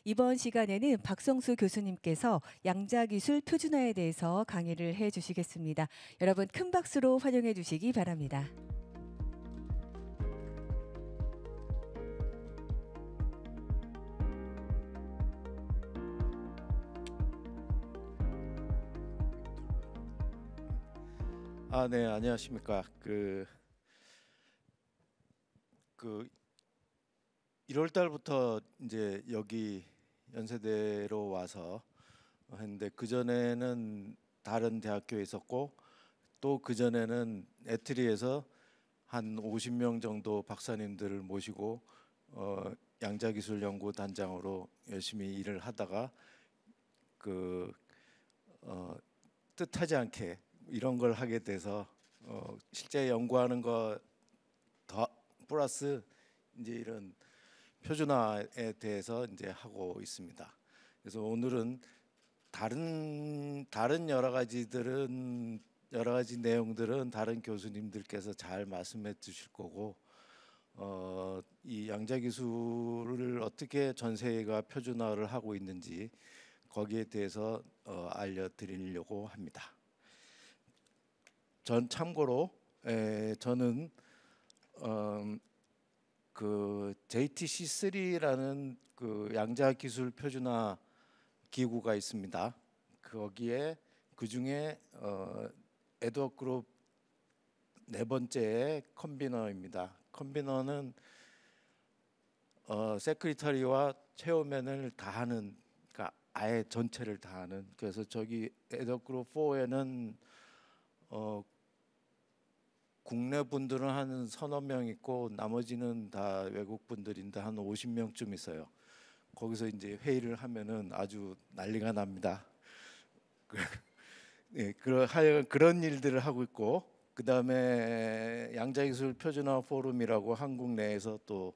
이번 시간에는 박성수 교수님께서 양자기술 표준화에 대해서 강의를 해주시겠습니다. 여러분 큰 박수로 환영해 주시기 바랍니다. 네, 안녕하십니까. 1월 달부터 이제 여기 연세대로 와서 했는데, 그 전에는 다른 대학교에 있었고, 또 그 전에는 에트리에서 한 50명 정도 박사님들을 모시고 양자기술연구단장으로 열심히 일을 하다가 뜻하지 않게 이런 걸 하게 돼서 실제 연구하는 거 더 플러스 이제 이런 표준화에 대해서 이제 하고 있습니다. 그래서 오늘은 다른 여러 가지 내용들은 다른 교수님들께서 잘 말씀해 주실 거고, 이 양자기술을 어떻게 전 세계가 표준화를 하고 있는지 거기에 대해서 알려드리려고 합니다. 참고로 저는 JTC3라는 그 양자기술 표준화 기구가 있습니다. 거기에 그 중에 에드워드 그룹 네 번째 컨비너입니다. 컨비너는 세크리터리와 체어맨을 다 하는, 그러니까 아예 전체를 다 하는. 그래서 저기 에드워드 그룹 4에는 국내 분들은 한 서너 명 있고 나머지는 다 외국 분들인데 한 50명쯤 있어요. 거기서 이제 회의를 하면은 아주 난리가 납니다. 네, 그런 일들을 하고 있고, 그 다음에 양자기술 표준화 포럼이라고 한국 내에서 또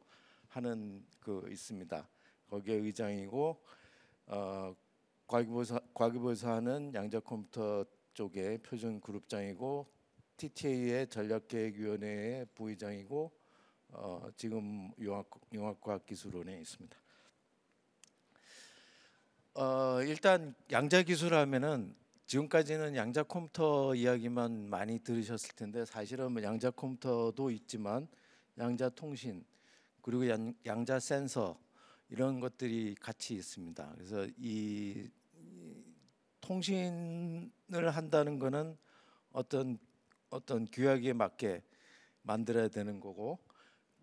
하는 있습니다. 거기에 의장이고, 과기부에서 하는 양자컴퓨터 쪽에 표준 그룹장이고, TTA의 전략계획위원회의 부의장이고, 지금 융합과학기술원에 있습니다. 일단 양자기술 하면은 지금까지는 양자컴퓨터 이야기만 많이 들으셨을 텐데, 사실은 양자컴퓨터도 있지만 양자통신 그리고 양자센서 이런 것들이 같이 있습니다. 그래서 이 통신을 한다는 거는 어떤 규약에 맞게 만들어야 되는 거고,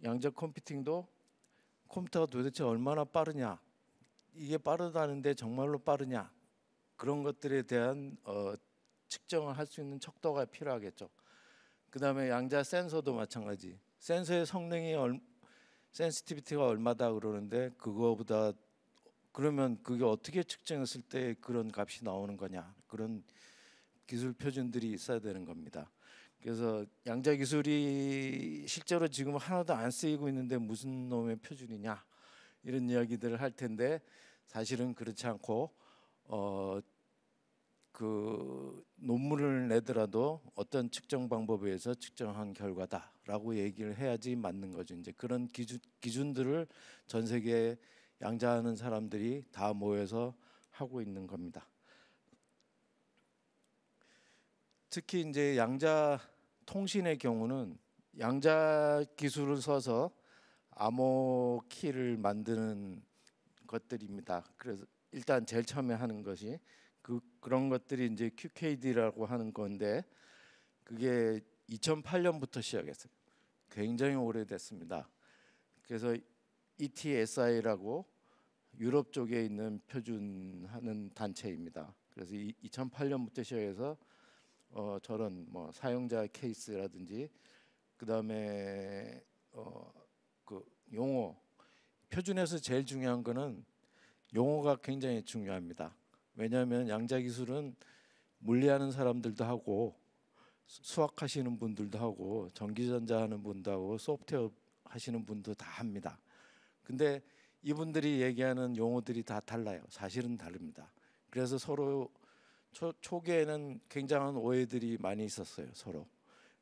양자 컴퓨팅도 컴퓨터가 도대체 얼마나 빠르냐, 이게 빠르다는데 정말로 빠르냐, 그런 것들에 대한 측정을 할 수 있는 척도가 필요하겠죠. 그 다음에 양자 센서도 마찬가지. 센서의 성능이 센시티비티가 얼마다 그러는데, 그러면 그게 어떻게 측정했을 때 그런 값이 나오는 거냐, 그런 기술 표준들이 있어야 되는 겁니다. 그래서 양자 기술이 실제로 지금 하나도 안 쓰이고 있는데 무슨 놈의 표준이냐, 이런 이야기들을 할 텐데, 사실은 그렇지 않고 그 논문을 내더라도 어떤 측정 방법에 의해서 측정한 결과다라고 얘기를 해야지 맞는 거죠. 이제 그런 기준들을 전 세계 양자하는 사람들이 다 모여서 하고 있는 겁니다. 특히 이제 양자 통신의 경우는 양자 기술을 써서 암호 키를 만드는 것들입니다. 그래서 일단 제일 처음에 하는 것이 그런 것들이 이제 QKD라고 하는 건데, 그게 2008년부터 시작했어요. 굉장히 오래됐습니다. 그래서 ETSI라고 유럽 쪽에 있는 표준하는 단체입니다. 그래서 2008년부터 시작해서 저런 사용자 케이스라든지, 그 다음에 그 용어, 표준에서 제일 중요한 거는 용어가 굉장히 중요합니다. 왜냐하면 양자 기술은 물리하는 사람들도 하고 수학하시는 분들도 하고 전기전자 하는 분도 하고 소프트웨어 하시는 분도 다 합니다. 근데 이분들이 얘기하는 용어들이 다 달라요. 사실은 다릅니다. 그래서 서로 초기에는 굉장한 오해들이 많이 있었어요, 서로.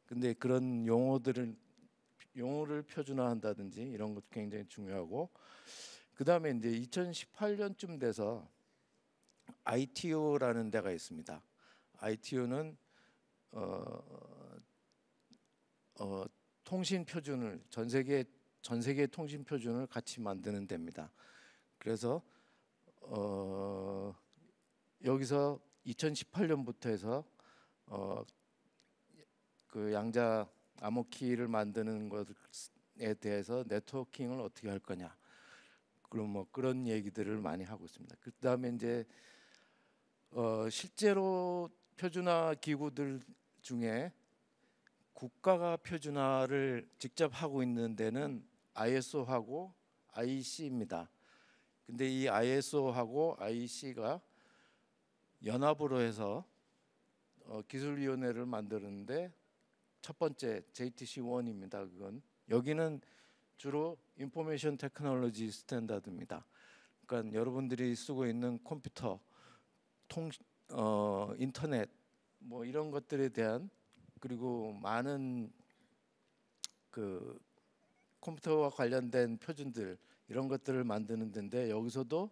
근데 그런 용어를 표준화한다든지 이런 것도 굉장히 중요하고, 그다음에 이제 2018년쯤 돼서 ITU라는 데가 있습니다. ITU는 통신 표준을 전 세계 통신 표준을 같이 만드는 데입니다. 그래서 여기서 2018년부터 해서 그 양자 암호키를 만드는 것에 대해서 네트워킹을 어떻게 할 거냐, 그럼 뭐 그런 얘기들을 많이 하고 있습니다. 그다음에 이제 실제로 표준화 기구들 중에 국가가 표준화를 직접 하고 있는 데는 ISO하고 IEC입니다. 근데 이 ISO하고 IEC가 연합으로 해서 기술위원회를 만드는데 첫 번째 JTC1입니다. 그건 여기는 주로 인포메이션 테크놀로지 스탠다드입니다. 그러니까 여러분들이 쓰고 있는 컴퓨터, 인터넷 뭐 이런 것들에 대한, 그리고 많은 그 컴퓨터와 관련된 표준들 이런 것들을 만드는 데인데, 여기서도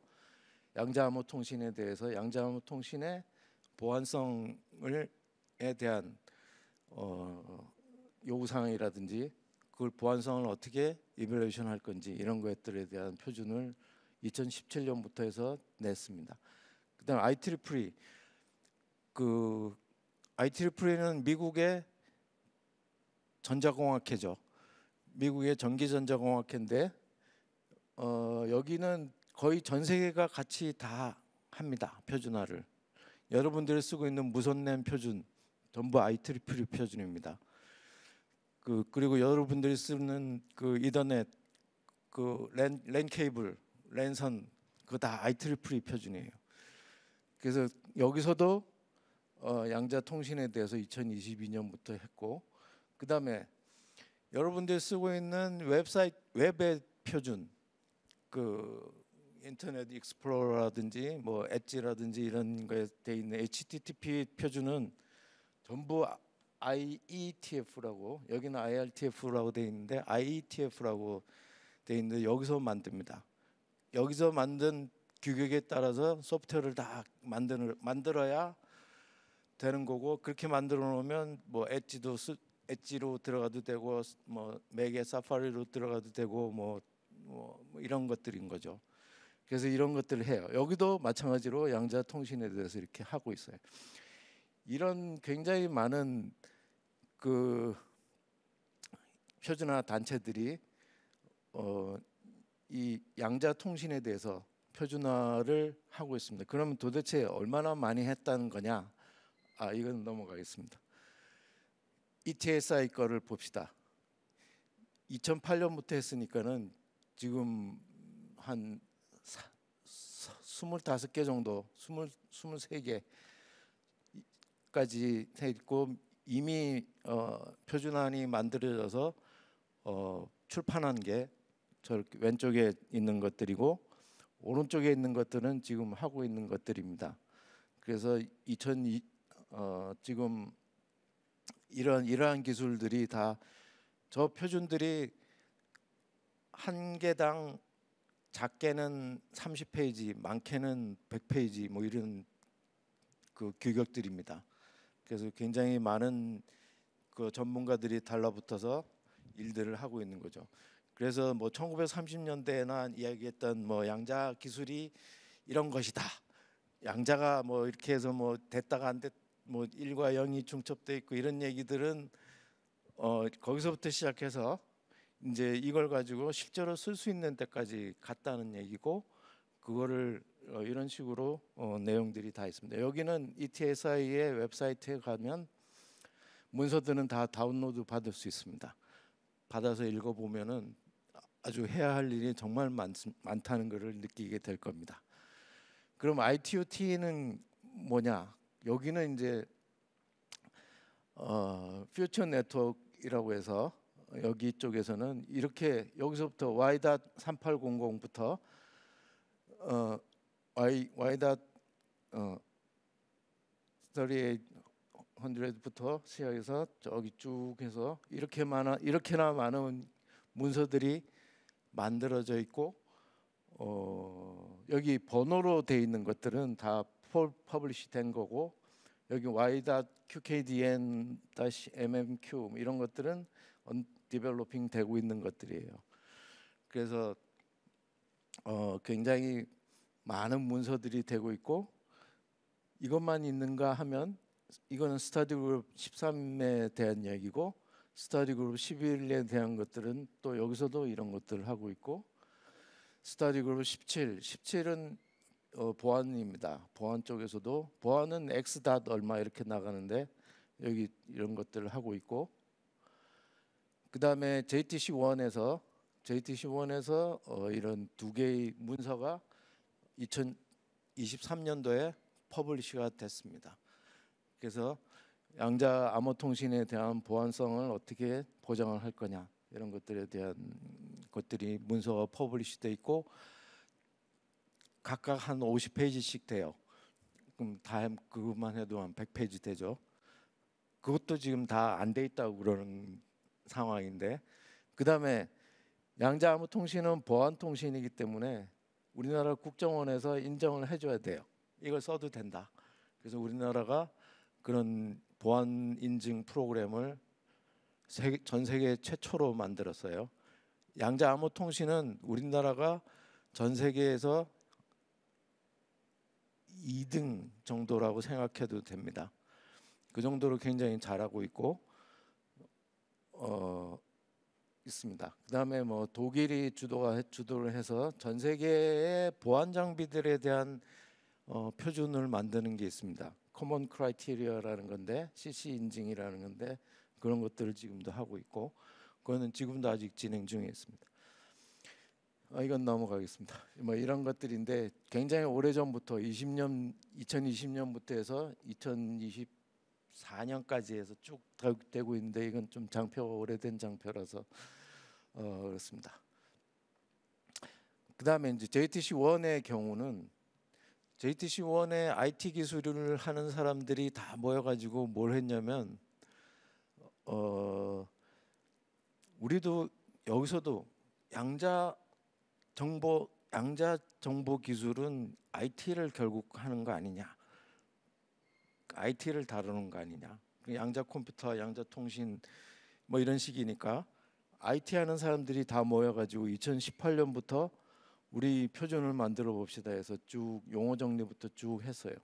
양자암호 통신에 대해서 양자암호 통신의 보안성에 대한 요구사항이라든지 그걸 보안성을 어떻게 이벨루에이션 할 건지 이런 것들에 대한 표준을 2017년부터 해서 냈습니다. 그다음 IEEE, 그 IEEE는 미국의 전자공학회죠. 미국의 전기전자공학회인데 여기는 거의 전 세계가 같이 다 합니다. 표준화를. 여러분들이 쓰고 있는 무선랜 표준 전부 IEEE 표준입니다. 그리고 여러분들이 쓰는 그 이더넷, 그 랜 케이블, 랜선 그거 다 IEEE 표준이에요. 그래서 여기서도 양자 통신에 대해서 2022년부터 했고, 그다음에 여러분들이 쓰고 있는 웹의 표준, 그 인터넷 익스플로러라든지 뭐 엣지라든지 이런 거에 돼 있는 HTTP 표준은 전부 IETF라고, 여기는 IRTF라고 돼 있는데 IETF라고 돼 있는데 여기서 만듭니다. 여기서 만든 규격에 따라서 소프트웨어를 다 만들어야 되는 거고, 그렇게 만들어 놓으면 뭐 엣지로 들어가도 되고 뭐 맥의 사파리로 들어가도 되고 뭐 이런 것들인 거죠. 그래서 이런 것들을 해요. 여기도 마찬가지로 양자 통신에 대해서 이렇게 하고 있어요. 이런 굉장히 많은 그 표준화 단체들이 이 양자 통신에 대해서 표준화를 하고 있습니다. 그러면 도대체 얼마나 많이 했다는 거냐? 이건 넘어가겠습니다. ETSI 거를 봅시다. 2008년부터 했으니까는 지금 한 25개 정도, 23개까지 했고, 이미 표준안이 만들어져서 출판한 게 저 왼쪽에 있는 것들이고, 오른쪽에 있는 것들은 지금 하고 있는 것들입니다. 그래서 지금 이러한 기술들이 다, 저 표준들이 한 개당 작게는 30페이지, 많게는 100페이지 뭐 이런 그 규격들입니다. 그래서 굉장히 많은 그 전문가들이 달라붙어서 일들을 하고 있는 거죠. 그래서 뭐 1930년대나 이야기했던 뭐 양자 기술이 이런 것이다. 양자가 뭐 이렇게 해서 뭐 됐다가 안 됐, 뭐 1과 0이 중첩돼 있고 이런 얘기들은 거기서부터 시작해서 이제 이걸 가지고 실제로 쓸 수 있는 데까지 갔다는 얘기고, 그거를 이런 식으로 내용들이 다 있습니다. 여기는 ETSI의 웹사이트에 가면 문서들은 다 다운로드 받을 수 있습니다. 받아서 읽어보면은 아주 해야 할 일이 정말 많다는 것을 느끼게 될 겁니다. 그럼 ITOT는 뭐냐? 여기는 이제 퓨처 네트워크라고 해서 여기 쪽에서는 이렇게 여기서부터 Y.3800부터 Y.3800부터 시작해서 저기 쭉 해서 이렇게나 많은 문서들이 만들어져 있고, 여기 번호로 돼 있는 것들은 다 퍼블리시 된 거고, 여기 y.qkdn-mmq 이런 것들은 디벨로핑 되고 있는 것들이에요. 그래서 굉장히 많은 문서들이 되고 있고, 이것만 있는가 하면 이거는 스터디 그룹 13에 대한 얘기고, 스터디 그룹 11에 대한 것들은 또 여기서도 이런 것들을 하고 있고, 스터디 그룹 17은 보안입니다. 보안 쪽에서도 보안은 x 닷 얼마 이렇게 나가는데 여기 이런 것들을 하고 있고, 그 다음에 JTC1에서 이런 두 개의 문서가 2023년도에 퍼블리시가 됐습니다. 그래서 양자 암호 통신에 대한 보안성을 어떻게 보장을 할 거냐, 이런 것들에 대한 것들이 문서가 퍼블리시 돼 있고, 각각 한 50페이지씩 돼요. 그럼 다 그것만 해도 한 100페이지 되죠. 그것도 지금 다 안 돼 있다고 그러는 상황인데, 그다음에 양자 암호 통신은 보안 통신이기 때문에 우리나라 국정원에서 인정을 해줘야 돼요. 이걸 써도 된다. 그래서 우리나라가 그런 보안 인증 프로그램을 전 세계 최초로 만들었어요. 양자 암호 통신은 우리나라가 전 세계에서 2등 정도라고 생각해도 됩니다. 그 정도로 굉장히 잘하고 있고 있습니다. 그다음에 뭐 독일이 주도를 해서 전 세계의 보안 장비들에 대한 표준을 만드는 게 있습니다. 커먼 크라이테리아라는 건데, CC 인증이라는 건데, 그런 것들을 지금도 하고 있고, 그거는 지금도 아직 진행 중에 있습니다. 이건 넘어가겠습니다. 뭐 이런 것들인데 굉장히 오래전부터 2020년부터 해서 2024년까지 해서 쭉 되고 있는데, 이건 좀 오래된 장표라서 그렇습니다. 그다음에 이제 JTC1의 경우는, JTC1의 IT 기술을 하는 사람들이 다 모여가지고 뭘 했냐면, 우리도 여기서도 양자 정보 기술은 IT를 결국 하는 거 아니냐, IT를 다루는 거 아니냐, 양자 컴퓨터, 양자 통신 뭐 이런 식이니까 IT 하는 사람들이 다 모여가지고 2018년부터 우리 표준을 만들어 봅시다 해서 쭉 용어 정리부터 쭉 했어요.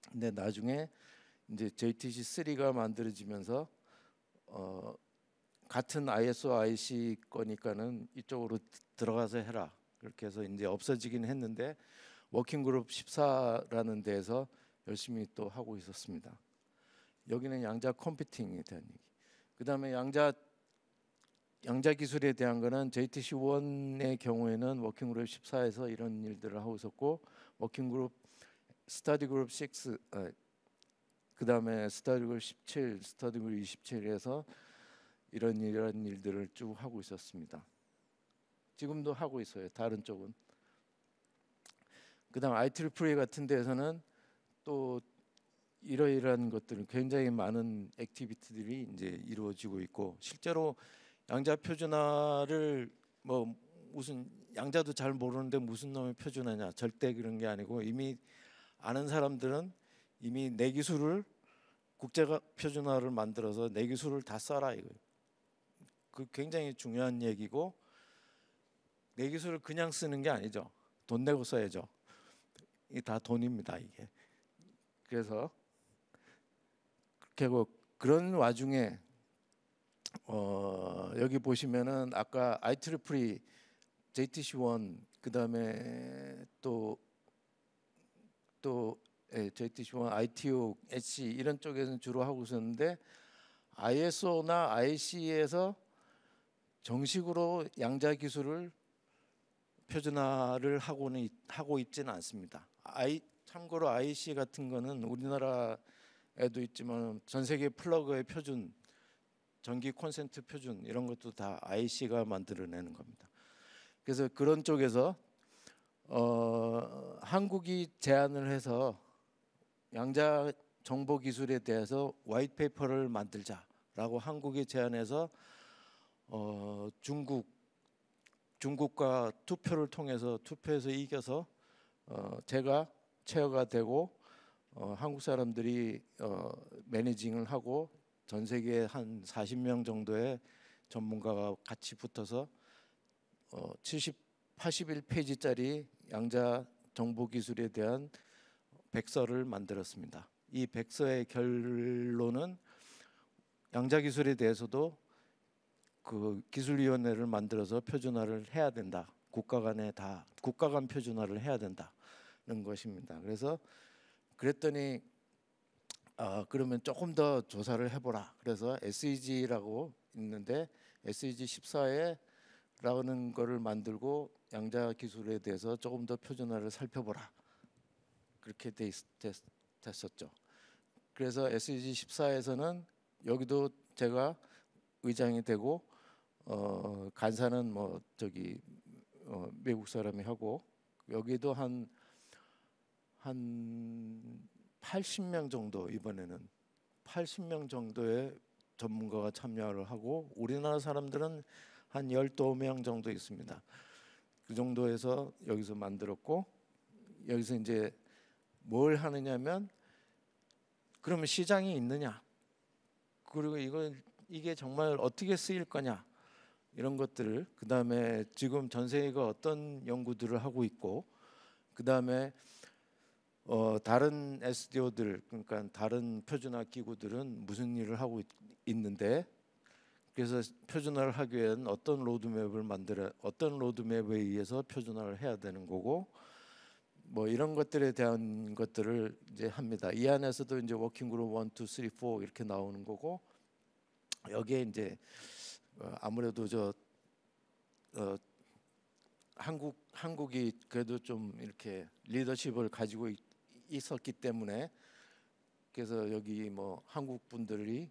근데 나중에 이제 JTC3가 만들어지면서 같은 ISO IC 거니까는 이쪽으로 들어가서 해라, 그렇게 해서 이제 없어지긴 했는데, 워킹그룹 14라는 데에서 열심히 또 하고 있었습니다. 여기는 양자 컴퓨팅에 대한 얘기. 그다음에 양자 기술에 대한 거는 JTC1의 경우에는 워킹그룹 14에서 이런 일들을 하고 있었고, 워킹그룹 스터디 그룹 6, 그다음에 스터디 그룹 17, 스터디 그룹 27에서 이런 일들을 쭉 하고 있었습니다. 지금도 하고 있어요, 다른 쪽은. 그다음 IEEE 같은 데에서는 또 이러이러한 것들은 굉장히 많은 액티비티들이 이제 이루어지고 있고, 실제로 양자 표준화를 뭐 무슨 양자도 잘 모르는데 무슨 놈의 표준화냐, 절대 그런 게 아니고, 이미 아는 사람들은 이미 내 기술을 국제가 표준화를 만들어서 내 기술을 다 써라 이거예요. 그 굉장히 중요한 얘기고, 내 기술을 그냥 쓰는 게 아니죠. 돈 내고 써야죠. 이게 다 돈입니다, 이게. 그래서 그렇게 그런 와중에 여기 보시면은 아까 IEEE, JTC1, 그다음에 또 JTC1, ITU, HC 이런 쪽에서는 주로 하고 있었는데, ISO나 IC에서 정식으로 양자 기술을 표준화를 하고 있지는 않습니다. 참고로 IC 같은 거는 우리나라에도 있지만 전 세계 플러그의 표준, 전기 콘센트 표준 이런 것도 다 IC가 만들어내는 겁니다. 그래서 그런 쪽에서 한국이 제안을 해서 양자 정보 기술에 대해서 화이트 페이퍼를 만들자라고 한국이 제안해서 중국 중국과 투표를 통해서 투표에서 이겨서 제가 체어가 되고 한국 사람들이 매니징을 하고 전 세계 한 40명 정도의 전문가가 같이 붙어서 81페이지짜리 양자 정보 기술에 대한 백서를 만들었습니다. 이 백서의 결론은 양자 기술에 대해서도 그 기술위원회를 만들어서 표준화를 해야 된다. 국가 간 표준화를 해야 된다는 것입니다. 그래서 그랬더니 그러면 조금 더 조사를 해보라. 그래서 SEG라고 있는데 SEG 14회라는 거를 만들고 양자 기술에 대해서 조금 더 표준화를 살펴보라. 그렇게 됐었죠. 그래서 SEG 14에서는 여기도 제가 의장이 되고 간사는 뭐 저기 외국 사람이 하고 여기도 한 80명 정도 이번에는 80명 정도의 전문가가 참여를 하고 우리나라 사람들은 한 12명 정도 있습니다. 그 정도에서 여기서 만들었고 여기서 이제 뭘 하느냐면 그러면 시장이 있느냐 그리고 이게 정말 어떻게 쓰일 거냐 이런 것들을 그다음에 지금 전 세계가 어떤 연구들을 하고 있고 그다음에 다른 SDO들 그러니까 다른 표준화 기구들은 무슨 일을 하고 있는데 그래서 표준화를 하기 위한 어떤 로드맵에 의해서 표준화를 해야 되는 거고 뭐 이런 것들에 대한 것들을 이제 합니다. 이 안에서도 이제 워킹그룹 1, 2, 3, 4 이렇게 나오는 거고 여기에 이제 아무래도 한국이 그래도 좀 이렇게 리더십을 가지고 있었기 때문에 그래서 여기 뭐 한국 분들이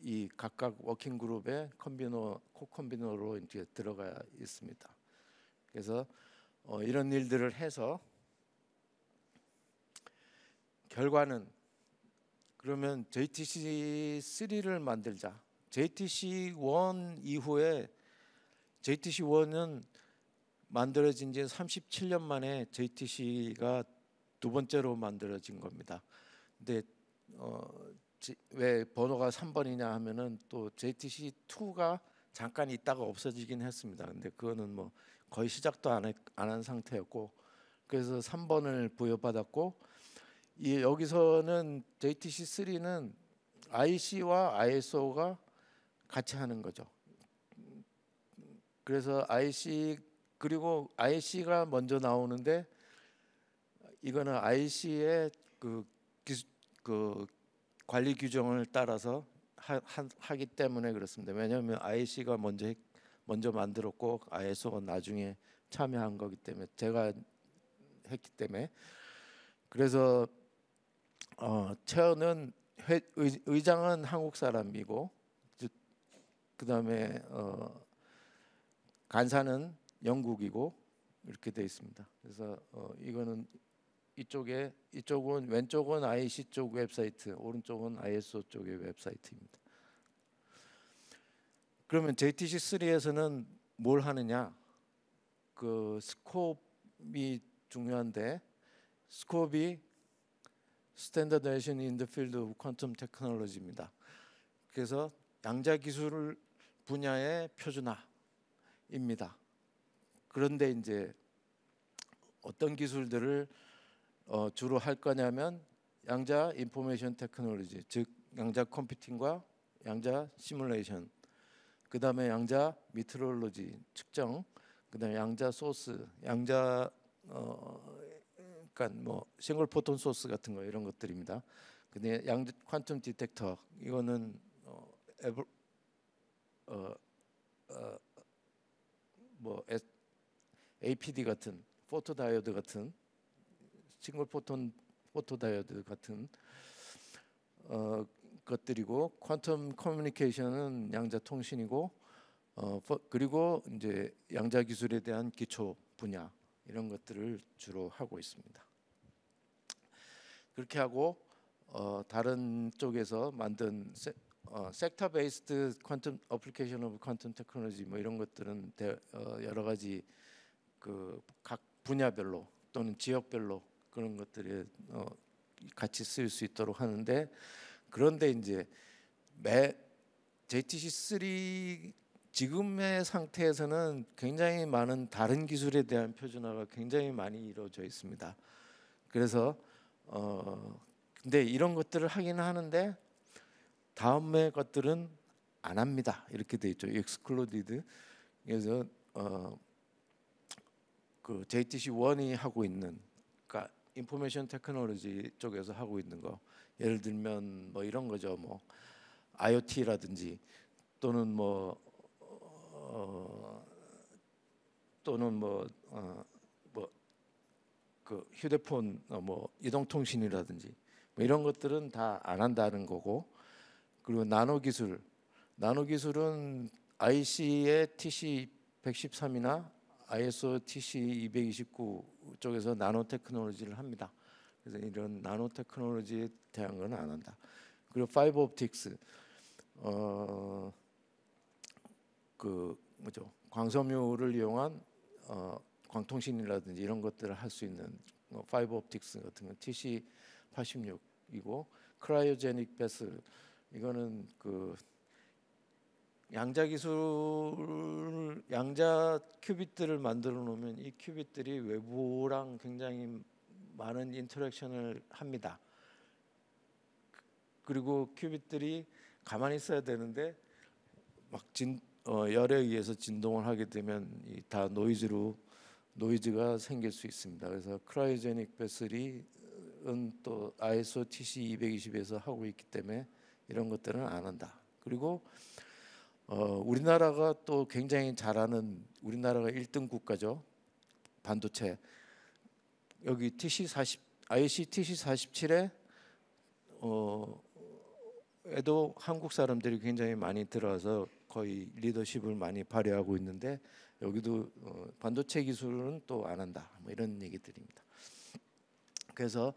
이 각각 워킹 그룹의 코컨비너로 이제 들어가 있습니다. 그래서 이런 일들을 해서 결과는 그러면 JTC3를 만들자. JTC1 이후에 JTC1은 만들어진 지 37년 만에 JTC가 두 번째로 만들어진 겁니다. 근데 왜 번호가 3번이냐 하면은 또 JTC2가 잠깐 있다가 없어지긴 했습니다. 근데 그거는 뭐 거의 시작도 안 한 상태였고 그래서 3번을 부여받았고 여기서는 JTC3는 IC와 ISO가 같이 하는 거죠. 그래서 그리고 IC가 먼저 나오는데 이거는 IC의 그 관리 규정을 따라서 하기 때문에 그렇습니다. 왜냐하면 IC가 먼저 만들었고 ISO가 나중에 참여한 거기 때문에 제가 했기 때문에 그래서 체어는 의장은 한국 사람이고 그다음에 간사는 영국이고 이렇게 돼 있습니다. 그래서 이거는 이쪽은 왼쪽은 IC 쪽 웹사이트, 오른쪽은 ISO 쪽의 웹사이트입니다. 그러면 JTC3에서는 뭘 하느냐? 그 스코프이 중요한데 스코프이 Standardization in the Field of Quantum Technology입니다. 그래서 양자 기술 분야의 표준화입니다. 그런데 이제 어떤 기술들을 주로 할 거냐면 양자 인포메이션 테크놀로지, 즉 양자 컴퓨팅과 양자 시뮬레이션, 그 다음에 양자 미트롤로지 측정, 그 다음에 양자 소스, 양자 그러니까 뭐 싱글 포톤 소스 같은 거 이런 것들입니다. 근데 양자 퀀텀 디텍터 이거는 뭐 APD 같은 포토 다이오드 같은 싱글 포톤 포토 다이오드 같은 것들이고 퀀텀 커뮤니케이션은 양자 통신이고 그리고 이제 양자 기술에 대한 기초 분야 이런 것들을 주로 하고 있습니다. 그렇게 하고 다른 쪽에서 만든 섹터 베이스드 퀀텀 어플리케이션 오브 퀀텀 테크놀로지 뭐 이런 것들은 여러 가지 그 각 분야별로 또는 지역별로 그런 것들이 같이 쓰일 수 있도록 하는데, 그런데 이제 JTC3 지금의 상태에서는 굉장히 많은 다른 기술에 대한 표준화가 굉장히 많이 이루어져 있습니다. 그래서 근데 이런 것들을 하긴 하는데 다음의 것들은 안 합니다. 이렇게 돼 있죠. excluded. 그래서 그 JTC1이 하고 있는, 그러니까 인포메이션 테크놀로지 쪽에서 하고 있는 거, 예를 들면 뭐 이런 거죠. 뭐 IoT라든지 또는 또는 그 휴대폰 뭐 이동통신이라든지 뭐 이런 것들은 다 안 한다는 거고, 그리고 나노 기술은 IC의 TC113이나 ISO TC229 쪽에서 나노 테크놀로지를 합니다. 그래서 이런 나노 테크놀로지에 대한 건 안 한다. 그리고 파이버 옵틱스, 그 뭐죠? 광섬유를 이용한 광통신이라든지 이런 것들을 할 수 있는 파이버 옵틱스 같은 건 TC86이고, 크라이오제닉 베슬, 이거는 그 양자 큐빗들을 만들어 놓으면 이 큐빗들이 외부랑 굉장히 많은 인터랙션을 합니다. 그리고 큐빗들이 가만히 있어야 되는데 막 열에 의해서 진동을 하게 되면 다 노이즈가 생길 수 있습니다. 그래서 크라이오제닉 베슬이 또 ISO TC220에서 하고 있기 때문에 이런 것들은 안 한다. 그리고 우리나라가 또 굉장히 잘하는, 우리나라가 1등 국가죠. 반도체. 여기 IC TC47에 에도 한국 사람들이 굉장히 많이 들어와서 거의 리더십을 많이 발휘하고 있는데, 여기도 반도체 기술은 또 안 한다. 뭐 이런 얘기들입니다. 그래서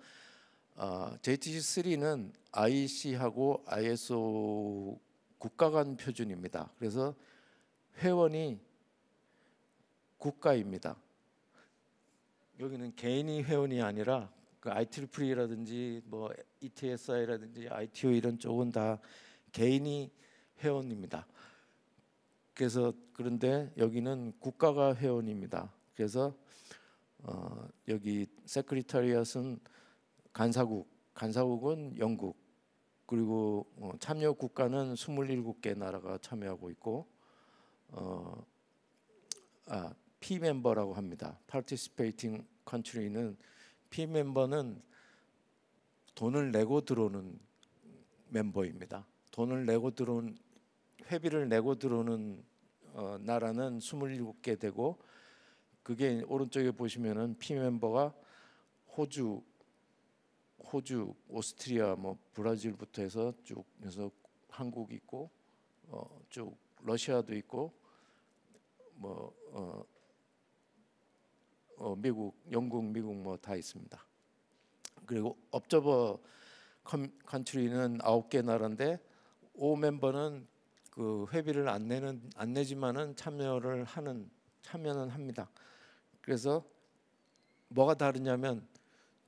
JTC3는 IEC하고 ISO 국가 간 표준입니다. 그래서 회원이 국가입니다. 여기는 개인이 회원이 아니라 그 IEEE라든지 뭐 ETSI라든지 ITO 이런 쪽은 다 개인이 회원입니다. 그래서 그런데 여기는 국가가 회원입니다. 그래서 여기 세크리터리엇은 간사국은 영국, 그리고 참여 국가는 27개 나라가 참여하고 있고, P 멤버라고 합니다. Participating Country는 P 멤버는 돈을 내고 들어오는 멤버입니다. 회비를 내고 들어오는 나라는 27개 되고, 그게 오른쪽에 보시면은 P 멤버가 호주, 오스트리아, 뭐 브라질부터 해서 쭉 해서 한국 있고, 쭉 러시아도 있고, 미국, 영국, 미국 뭐 다 있습니다. 그리고 업저버 컨트리는 9개 나라인데 5 멤버는 그 회비를 안 내지만은 참여는 합니다. 그래서 뭐가 다르냐면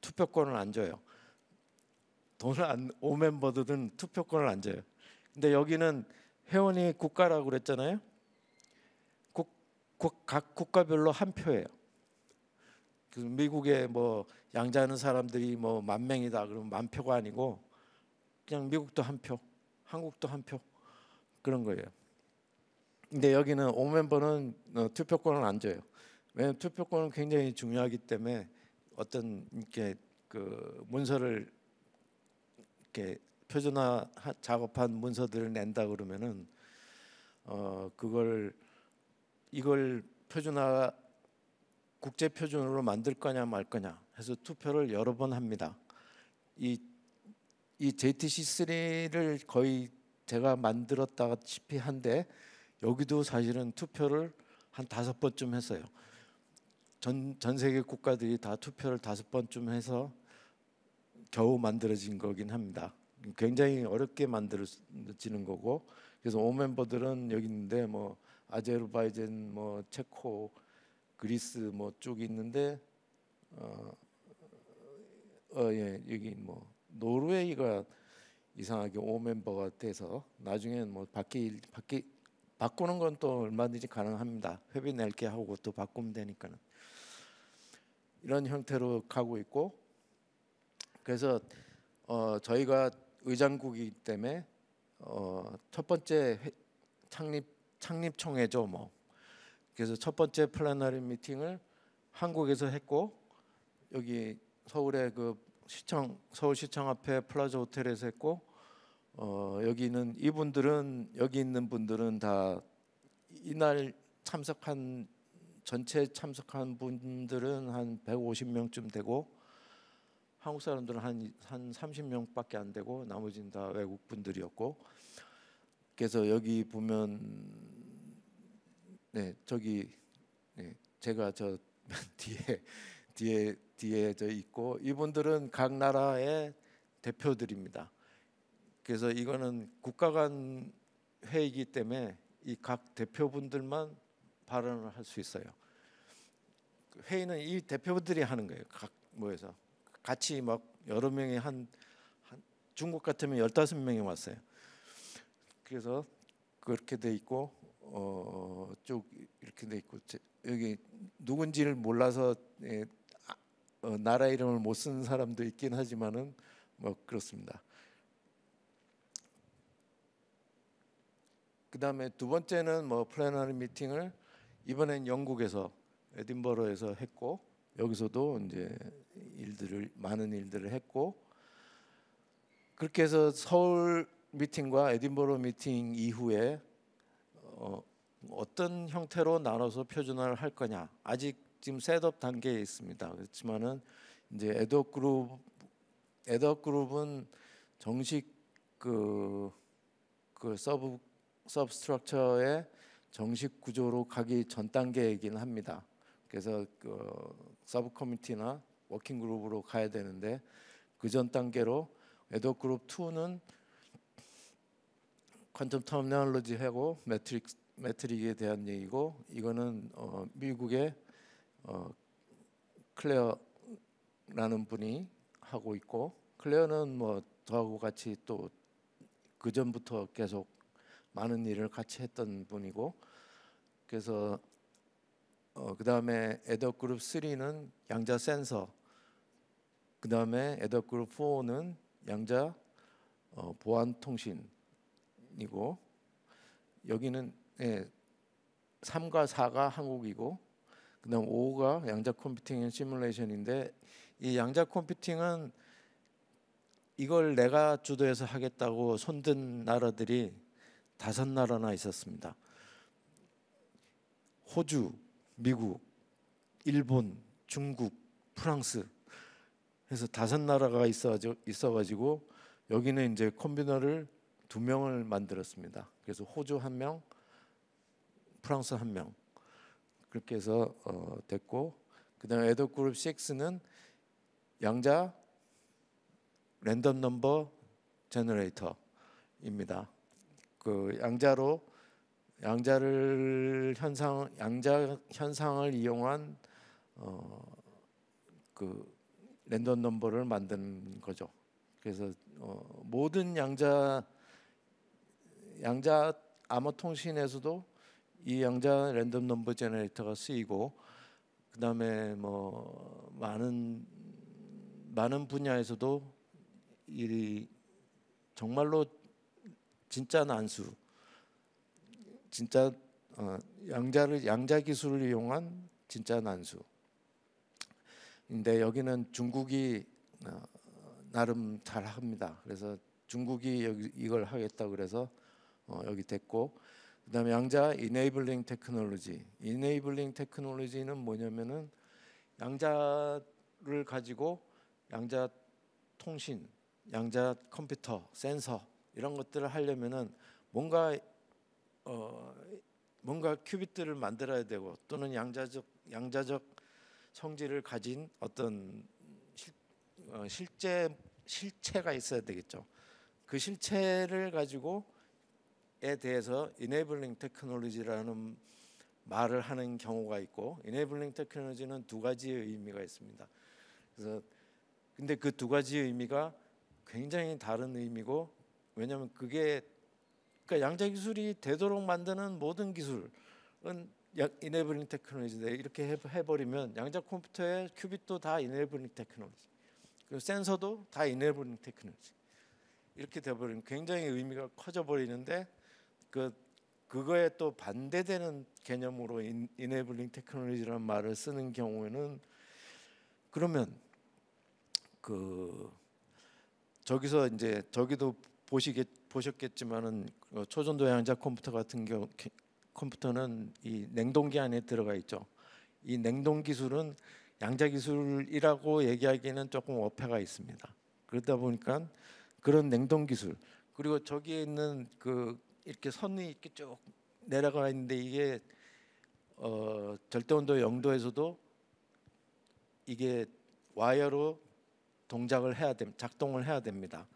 투표권을 안 줘요. 5 멤버들은 투표권을 안 줘요. 근데 여기는 회원이 국가라고 그랬잖아요. 각 국가별로 한 표예요. 그래서 미국에 뭐 양자하는 사람들이 뭐 10,000명이다 그러면 10,000표가 아니고 그냥 미국도 한 표, 한국도 한 표, 그런 거예요. 근데 여기는 5 멤버는 투표권을 안 줘요. 왜냐하면 투표권은 굉장히 중요하기 때문에 어떤 이렇게 그 문서를 이렇게 표준화 작업한 문서들을 낸다 그러면은 이걸 표준화 국제 표준으로 만들 거냐 말 거냐 해서 투표를 여러 번 합니다. 이 JTC3를 거의 제가 만들었다시피 한데, 여기도 사실은 투표를 한 5번쯤 했어요. 전 세계 국가들이 다 투표를 5번쯤 해서 겨우 만들어진 거긴 합니다. 굉장히 어렵게 만들어지는 거고, 그래서 5멤버들은 여기 있는데 뭐 아제르바이잔, 뭐 체코, 그리스 뭐 쪽이 있는데 예, 여기 뭐 노르웨이가 이상하게 5멤버가 돼서 나중에는 뭐 바꾸는 건 또 얼마든지 가능합니다. 회비 낼게 하고 또 바꾸면 되니까는. 이런 형태로 가고 있고, 그래서 저희가 의장국이기 때문에 첫 번째 창립총회죠 뭐. 그래서 첫 번째 플래너리 미팅을 한국에서 했고, 여기 서울의 그 서울시청 앞에 플라자 호텔에서 했고, 여기는 이분들은 여기 있는 분들은 다 이날 전체 참석한 분들은 한 150명쯤 되고, 한국 사람들은 한 30명밖에 안 되고, 나머지는 다 외국 분들이었고, 그래서 여기 보면 네, 저기 네, 제가 저 뒤에 저 있고, 이분들은 각 나라의 대표들입니다. 그래서 이거는 국가 간 회의이기 때문에 이 각 대표분들만 발언을 할 수 있어요. 회의는 이 대표분들이 하는 거예요. 각 모여서 같이 막 여러 명이 한 중국 같으면 15명이 왔어요. 그래서 그렇게 돼 있고, 쭉 이렇게 돼 있고, 여기 누군지를 몰라서 나라 이름을 못 쓰는 사람도 있긴 하지만은 뭐 그렇습니다. 그 다음에 두 번째는 뭐 플래너리 미팅을 이번엔 영국에서 에딘버러에서 했고, 여기서도 이제 많은 일들을 했고, 그렇게 해서 서울 미팅과 에딘버러 미팅 이후에 어떤 형태로 나눠서 표준화를 할 거냐, 아직 지금 셋업 단계에 있습니다. 그렇지만은 이제 에드워크룹은 정식 그 서브스트럭처의 정식 구조로 가기 전 단계이긴 합니다. 그래서 서브 커뮤니티나 워킹 그룹으로 가야 되는데, 그 전 단계로 에드워크룹 2는 퀀텀 터미널로지하고 매트릭에 대한 얘기고, 이거는 미국의 클레어라는 분이 하고 있고, 클레어는 뭐 저하고 같이 또 그 전부터 계속 많은 일을 같이 했던 분이고, 그래서 그 다음에 에드워크룹 3는 양자 센서, 그 다음에 에드워크룹 4는 양자 보안 통신이고, 여기는 3과 4가 한국이고, 그다음 5가 양자 컴퓨팅 앤 시뮬레이션인데, 이 양자 컴퓨팅은 이걸 내가 주도해서 하겠다고 손든 나라들이 5나라나 있었습니다. 호주, 미국, 일본, 중국, 프랑스 해서 5나라가 있어가지고 여기는 이제 컴퓨터를 2명을 만들었습니다. 그래서 호주 1명, 프랑스 1명, 그렇게 해서 됐고, 그다음에 에드워크룹 6는 양자 랜덤 넘버 제너레이터입니다. 그 양자 현상을 이용한 그 랜덤 넘버를 만드는 거죠. 그래서 모든 양자 암호 통신에서도 이 양자 랜덤 넘버 제너레이터가 쓰이고, 그다음에 뭐 많은 분야에서도 이 정말로 진짜 난수, 진짜 양자 기술을 이용한 진짜 난수. 근데 여기는 중국이 나름 잘 합니다. 그래서 중국이 이걸 하겠다 그래서 여기 됐고, 그다음에 양자 이네이블링 테크놀로지. 이네이블링 테크놀로지는 뭐냐면은 양자를 가지고 양자 통신, 양자 컴퓨터, 센서 이런 것들을 하려면은 뭔가 큐빗들을 만들어야 되고, 또는 양자적 성질을 가진 어떤 실체가 있어야 되겠죠. 그 실체를 가지고에 대해서 enabling technology라는 말을 하는 경우가 있고, enabling technology는 두 가지의 의미가 있습니다. 그래서 근데 그 두 가지의 의미가 굉장히 다른 의미고, 왜냐하면 그게 그러니까 양자 기술이 되도록 만드는 모든 기술은 enabling technology인데, 이렇게 해버리면 양자 컴퓨터의 큐빗도 다 enabling technology, 그리고 센서도 다 enabling technology, 이렇게 돼버리면 굉장히 의미가 커져 버리는데, 그거에 또 반대되는 개념으로 enabling technology라는 말을 쓰는 경우에는, 그러면 저기서 이제 저기도 보셨겠지만은 초전도 양자 컴퓨터 같은 경우 컴퓨터는 이 냉동기 안에 들어가 있죠. 이 냉동 기술은 양자 기술이라고 얘기하기에는 조금 어폐가 있습니다. 그러다 보니까 그런 냉동 기술, 그리고 저기에 있는 이렇게 선이 이렇게 쭉 내려가 있는데, 이게 절대 온도 0도에서도 이게 와이어로 작동을 해야 됩니다.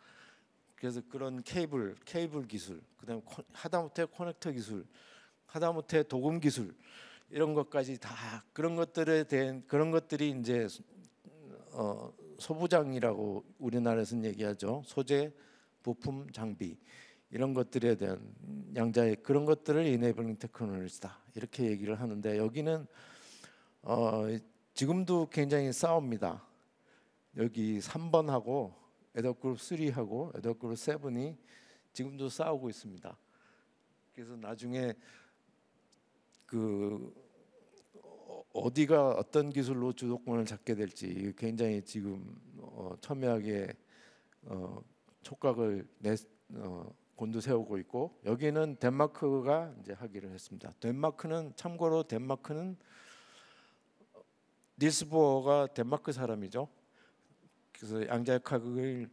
그래서 그런 케이블 기술, 그다음에 하다못해 커넥터 기술, 하다못해 도금 기술, 이런 것까지 다 그런 것들이 이제 소부장이라고 우리나라에서는 얘기하죠. 소재, 부품, 장비, 이런 것들에 대한 양자의 그런 것들을 enabling technology다, 이렇게 얘기를 하는데, 여기는 지금도 굉장히 싸웁니다. 여기 3번하고 에더그룹 3하고 에더그룹 7이 지금도 싸우고 있습니다. 그래서 나중에 어디가 어떤 기술로 주도권을 잡게 될지 굉장히 지금 첨예하게 촉각을 곤두세우고 있고, 여기는 덴마크가 이제 하기로 했습니다. 참고로 덴마크는 닐스 보어가 덴마크 사람이죠. 그래서 양자역학을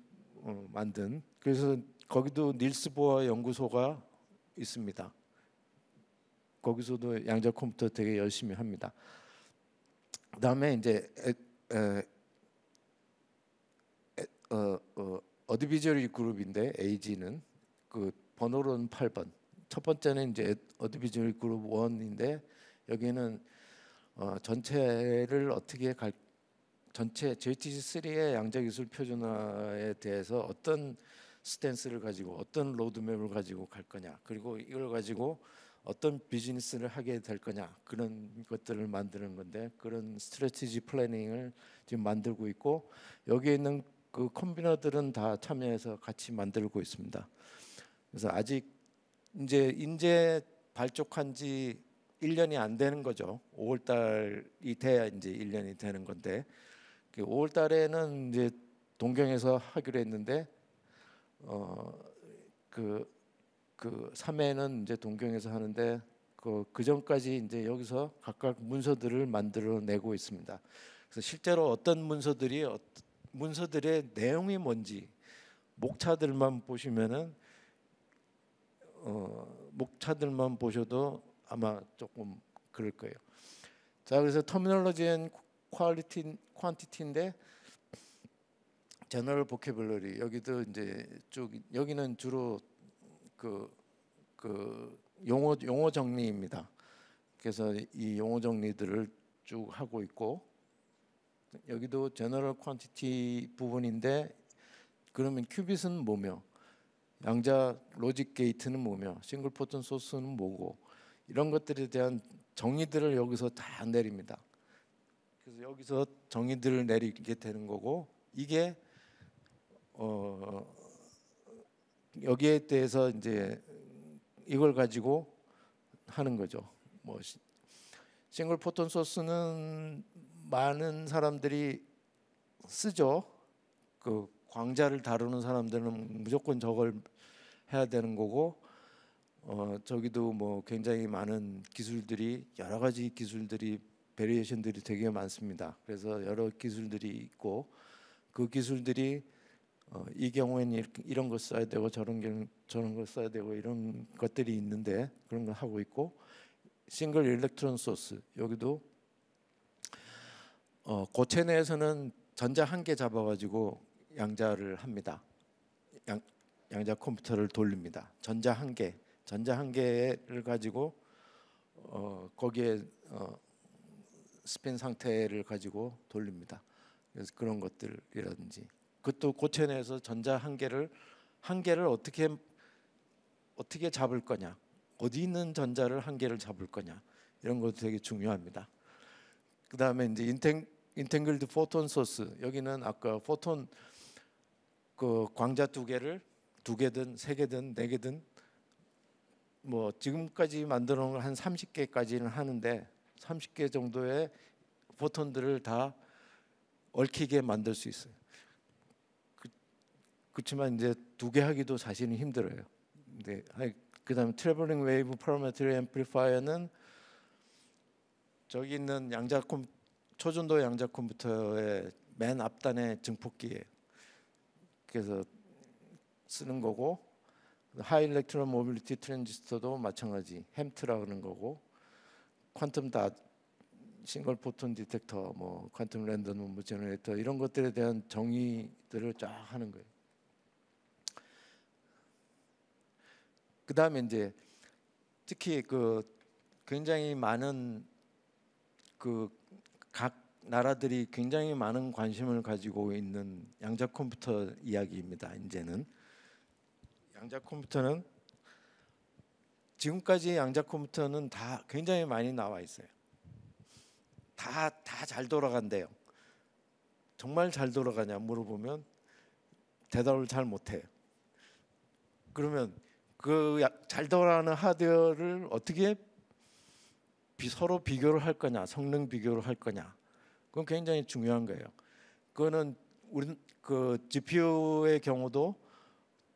만든, 그래서 거기도 닐스 보어 연구소가 있습니다. 거기서도 양자 컴퓨터 되게 열심히 합니다. 그다음에 이제 어드비저리 그룹인데, AG는 그 번호로는 8번. 첫 번째는 이제 어드비저리 그룹 1인데, 여기는 전체를 어떻게 전체 JTC3의 양자 기술 표준화에 대해서 어떤 스탠스를 가지고 어떤 로드맵을 가지고 갈 거냐, 그리고 이걸 가지고 어떤 비즈니스를 하게 될 거냐, 그런 것들을 만드는 건데, 그런 스트래티지 플래닝을 지금 만들고 있고, 여기에 있는 그 컨비너들은 다 참여해서 같이 만들고 있습니다. 그래서 아직 이제 발족한 지 1년이 안 되는 거죠. 5월 달이 돼야 이제 1년이 되는 건데, 5월 달에는 이제 동경에서 하기로 했는데, 그 3회는 이제 동경에서 하는데, 그 전까지 이제 여기서 각각 문서들을 만들어 내고 있습니다. 그래서 실제로 어떤 문서들의 내용이 뭔지 목차들만 보셔도 아마 조금 그럴 거예요. 자, 그래서 터미널로지 앤 퀀티티인데, 제너럴 보캐블러리, 여기도 이제 쭉, 여기는 주로 용어 정리입니다. 그래서 이 용어 정리들을 쭉 하고 있고, 여기도 제너럴 퀀티티 부분인데, 그러면 큐빗은 뭐며, 양자 로직 게이트는 뭐며, 싱글 포ton 소스는 뭐고, 이런 것들에 대한 정의들을 여기서 다 내립니다. 그래서 여기서 정의들을 내리게 되는 거고, 이게 여기에 대해서 이제 이걸 가지고 하는 거죠. 뭐 싱글 포ton 소스는 많은 사람들이 쓰죠. 그 광자를 다루는 사람들은 무조건 저걸 해야 되는 거고, 저기도 뭐 굉장히 많은 기술들이, 여러 가지 기술들이, 베리에이션들이 되게 많습니다. 그래서 여러 기술들이 있고, 그 기술들이 이 경우에는 이런 거 써야 되고, 저런 거 써야 되고, 이런 것들이 있는데, 그런 거 하고 있고, 싱글 일렉트론 소스, 여기도 고체 내에서는 전자 한 개 잡아가지고 양자를 합니다. 양자 컴퓨터를 돌립니다. 전자 한 개를 가지고 거기에 스핀 상태를 가지고 돌립니다. 그래서 그런 것들이라든지 그것도 고쳐내서 전자 한 개를 어떻게 잡을 거냐, 어디 있는 전자를 한 개를 잡을 거냐, 이런 것도 되게 중요합니다. 그 다음에 이제 인탱글드 포톤 소스, 여기는 아까 포톤 그 광자 두 개든 세 개든 네 개든 뭐 지금까지 만들어 놓은 한 30개까지는 하는데 30개 정도의 포톤들을 다 얽히게 만들 수 있어요. 그렇지만 이제 두 개 하기도 사실은 힘들어요. 근데 그다음에 트래블링 웨이브 파라메트리 앰플리파이어는 저기 있는 초전도 양자 컴퓨터의 맨 앞단의 증폭기예요. 그래서 쓰는 거고, 하이 일렉트론 모빌리티 트랜지스터도 마찬가지 햄트라 그러는 거고, 퀀텀 닷, 싱글 포톤 디텍터, 뭐 퀀텀 랜덤 넘버 제너레이터 이런 것들에 대한 정의들을 쫙 하는 거예요. 그 다음에 이제 특히 그 굉장히 많은 그 각 나라들이 굉장히 많은 관심을 가지고 있는 양자 컴퓨터 이야기입니다. 이제는 양자 컴퓨터는 지금까지 양자 컴퓨터는 다 굉장히 많이 나와 있어요. 다 잘 돌아간대요. 정말 잘 돌아가냐 물어보면 대답을 잘 못해요. 그러면 그 잘 돌아가는 하드웨어를 어떻게 서로 비교를 할 거냐, 성능 비교를 할 거냐, 그건 굉장히 중요한 거예요. 그거는 우리 그 GPU의 경우도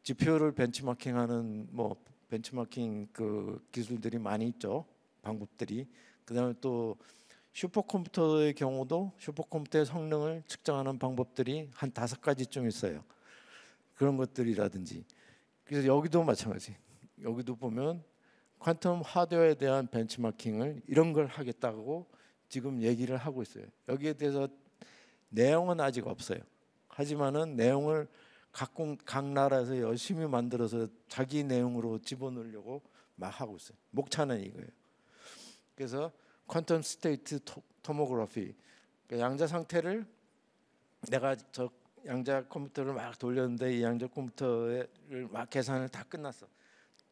GPU를 벤치마킹하는 뭐 벤치마킹 그 기술들이 많이 있죠, 방법들이. 그다음에 또 슈퍼컴퓨터의 경우도 슈퍼컴퓨터의 성능을 측정하는 방법들이 한 5가지쯤 있어요. 그런 것들이라든지. 그래서 여기도 마찬가지. 여기도 보면 퀀텀 하드웨어에 대한 벤치마킹을 이런 걸 하겠다고 지금 얘기를 하고 있어요. 여기에 대해서 내용은 아직 없어요. 하지만은 내용을 각 나라에서 열심히 만들어서 자기 내용으로 집어넣으려고 막 하고 있어요. 목차는 이거예요. 그래서 퀀텀 스테이트 토모그래피, 양자 상태를 내가 저 양자 컴퓨터를 막 돌렸는데 이 양자 컴퓨터를 막 계산을 다 끝났어.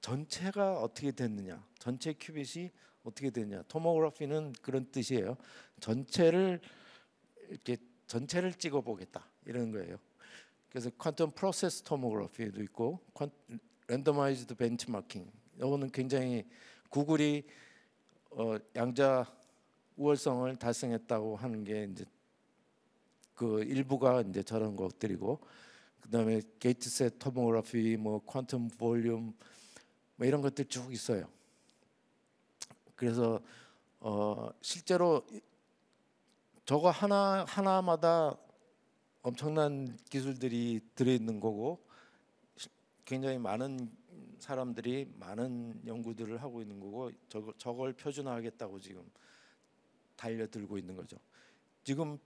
전체가 어떻게 됐느냐, 전체 큐빗이 어떻게 됐냐. 토모그래피는 그런 뜻이에요. 전체를 찍어보겠다 이런 거예요. 그래서 퀀텀 프로세스 토모그래피도 있고 랜더마이즈드 벤치마킹. 이거는 굉장히 구글이 양자 우월성을 달성했다고 하는 게 이제 그 일부가 이제 저런 것들이고, 그다음에 게이트셋 토모그래피, 뭐 퀀텀 볼륨, 뭐 이런 것들 쭉 있어요. 그래서 실제로 저거 하나마다 엄청난 기술들이 들어있는 거고, 굉장히 많은 사람들이 많은 연구들을 하고 있는 거고, 저걸 표준화하겠다고 지금 달려들고 있는 거죠. 지금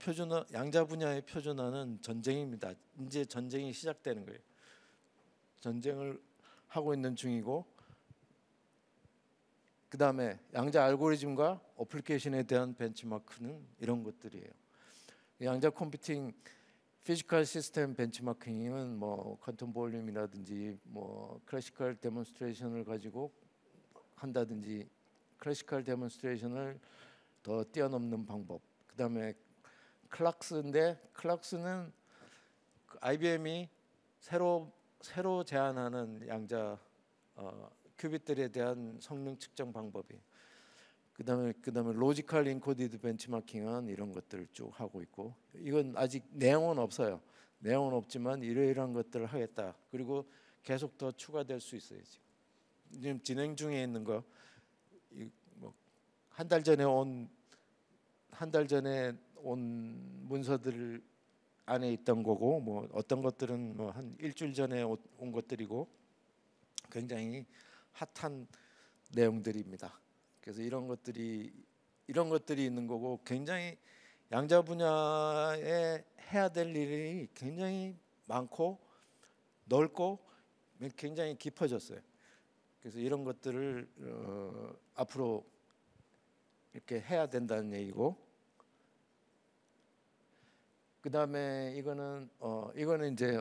양자 분야의 표준화는 전쟁입니다. 이제 전쟁이 시작되는 거예요. 전쟁을 하고 있는 중이고, 그 다음에 양자 알고리즘과 어플리케이션에 대한 벤치마크는 이런 것들이에요. 양자 컴퓨팅 피지컬 시스템 벤치마킹은 뭐 퀀텀 볼륨이라든지 뭐 클래시컬 데몬스트레이션을 가지고 한다든지, 클래시컬 데몬스트레이션을 더 뛰어넘는 방법. 그 다음에 클락스인데, 클락스는 IBM이 새로 제안하는 양자 큐빗들에 대한 성능 측정 방법이. 그다음에 로지컬 인코디드 벤치마킹은 이런 것들을 쭉 하고 있고, 이건 아직 내용은 없어요. 내용은 없지만 이러이러한 것들을 하겠다. 그리고 계속 더 추가될 수 있어요. 지금 진행 중에 있는 거, 뭐 한 달 전에 온 문서들 안에 있던 거고, 뭐 어떤 것들은 뭐 한 일주일 전에 온 것들이고, 굉장히 핫한 내용들입니다. 그래서 이런 것들이 있는 거고, 굉장히 양자 분야에 해야 될 일이 굉장히 많고 넓고 굉장히 깊어졌어요. 그래서 이런 것들을 앞으로 이렇게 해야 된다는 얘기고, 그 다음에 이거는 이제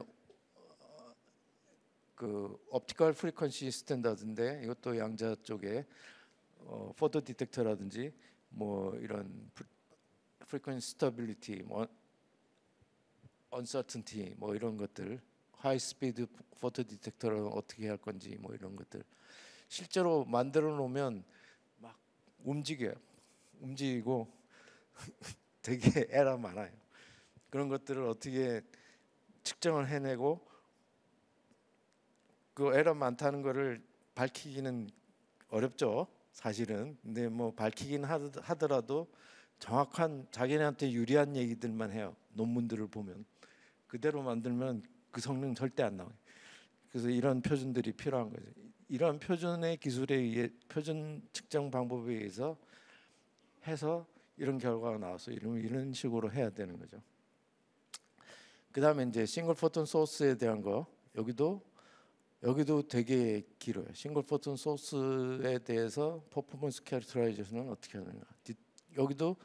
그 옵티컬 프리퀀시 스탠다드인데, 이것도 양자 쪽에 포토 디텍터라든지 뭐 이런 프리퀀시 스타빌리티, 뭐 언서튼티, 뭐 이런 것들, 하이 스피드 포토 디텍터를 어떻게 할 건지 뭐 이런 것들 실제로 만들어 놓으면 막 움직이고 되게 에러 많아요. 그런 것들을 어떻게 측정을 해내고, 그 에러 많다는 거를 밝히기는 어렵죠, 사실은. 근데 뭐 밝히긴 하더라도 정확한 자기네한테 유리한 얘기들만 해요. 논문들을 보면 그대로 만들면 그 성능 절대 안 나와요. 그래서 이런 표준들이 필요한 거죠. 이런 표준의 기술에 의해, 표준 측정 방법에 의해서 해서 이런 결과가 나와서 이런 식으로 해야 되는 거죠. 그 다음에 이제 싱글 포톤 소스에 대한 거, 여기도 되게 길어요. 싱글 포톤 소스에 대해서 퍼포먼스 캐릭터라이제이션은 어떻게 하는가. 여기도